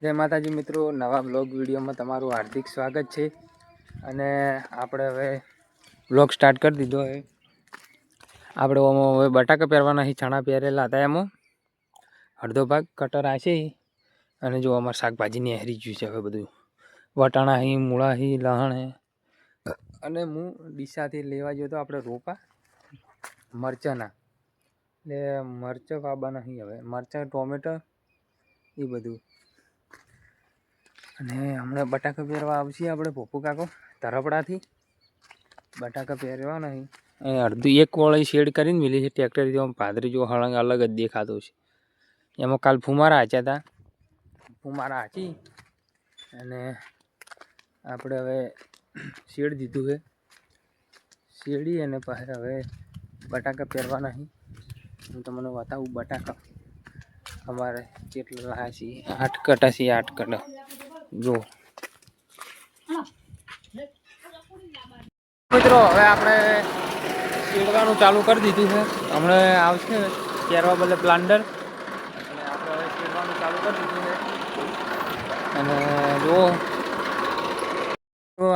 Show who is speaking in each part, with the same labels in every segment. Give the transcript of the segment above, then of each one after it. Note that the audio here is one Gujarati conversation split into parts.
Speaker 1: જય માતાજી મિત્રો, નવા બ્લોગ વિડીયોમાં તમારું હાર્દિક સ્વાગત છે. અને આપણે હવે બ્લોગ સ્ટાર્ટ કરી દીધો છે. આપણે હવે બટાકા પહેરવાના છે, ચણા પહેરેલા હતા એમાં અડધો ભાગ કટર આશે. અને જો અમારે શાકભાજીની હેરી ગયું છે હવે બધું. વટાણા હી, મૂળા હી, લહણ હે. અને હું ડીસાથી લેવા ગયો તો આપણે રોપા મરચાંના, એટલે મરચાં વાવવાના અહીં હવે મરચાં ટોમેટો એ બધું. અને હમણાં બટાકા પહેરવા આવશે આપણે પોપુ કાકો તરપડાથી. બટાકા પહેરવા નહીં અહીં અડધી એક વાળી શેડ કરીને મિલી છે ટ્રેક્ટરથી. આમ પાદરી જો હળંગ અલગ જ દેખાતો છે. એમાં કાલ ફુમારા હાચ્યા હતા, ફુમારા હાચી અને આપણે હવે શેડ દીધું છે. શેડી અને પછી હવે બટાકા પહેરવાના અહીં. હું તમને બતાવું બટાકા અમારે કેટલા રહ્યા છીએ. 8 કટા છે, 8 કટા જો મિત્રો. હવે આપણે શેડવાનું ચાલુ કરી દીધું છે. હમણાં આવશે પહેરવા બદલે પ્લાન્ટર, અને આપણે હવે શેડવાનું ચાલુ કરી દીધું છે. અને જો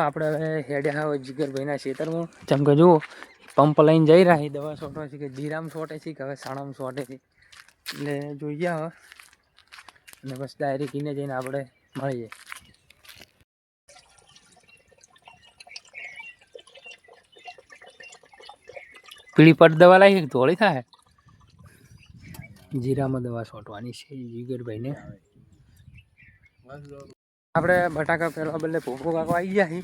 Speaker 1: આપણે હવે હેડ્યા હોય જીગરભાઈના ખેતરમાં. જેમ કે જુઓ પંપ લઈને જઈ રહ્યા દવા છોટવા છે, કે જીરામ છોટે છે કે હવે સાણમ છોટે છે, એટલે જોઈએ હવે. અને બસ ડાયરેક્ટ એને જઈને આપણે મળીએ. પીળી પટ દવા લાવી ધોળી થાય. જીરામાં દવા છોટવાની છે જીગરભાઈને. આપણે બટાકા પહેરવા બદલે પોપો કાકો આવી ગયા છે.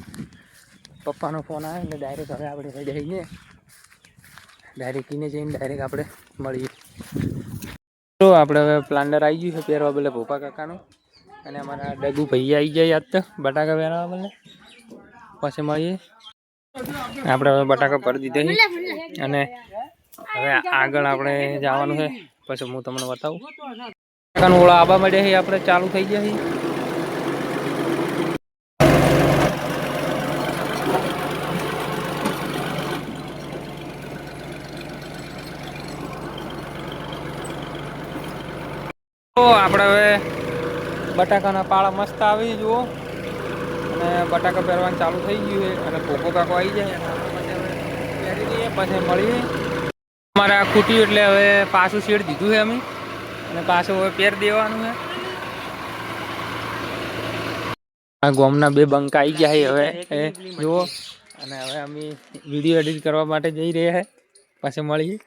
Speaker 1: પપ્પાનો ફોન આવે એટલે ડાયરેક્ટ હવે આપણે હેડે જઈએ. ડાયરેક્ટ એને જઈને ડાયરેક્ટ આપણે મળીએ. તો આપણે હવે પ્લાન્ટર આવી ગયું છે પહેરવા બદલે પોપા કાકાનું. અને અમારા ડગુ ભાઈ આવી ગયા યાદ તો બટાકા પહેરવા બદલે. પછી મળીએ. આપણે હવે બટાકા ભરી દીધા છે અને હવે આગળ આપણે જવાનું છે. પછી હું તમને બતાવું. બટાકાનું ઓળા આબા મળ્યા છે, આપણે ચાલુ થઈ ગયા છે. તો આપણે હવે બટાકાના પાળા મસ્ત આવી જુઓ. અને બટાકા પહેરવાનું ચાલુ થઈ ગયું છે. અને પોપો કાકો આવી જાય પહેરી દઈએ પછી મળીએ. અમારે આ ખૂટ્યું એટલે હવે પાછું શેડ દીધું છે અમે, અને પાછું હવે પહેર દેવાનું છે. આ ગોમના 2 બંકા આવી ગયા છે હવે જુઓ. અને હવે અમે વિડીયો એડિટ કરવા માટે જઈ રહ્યા છે. પછી મળીએ.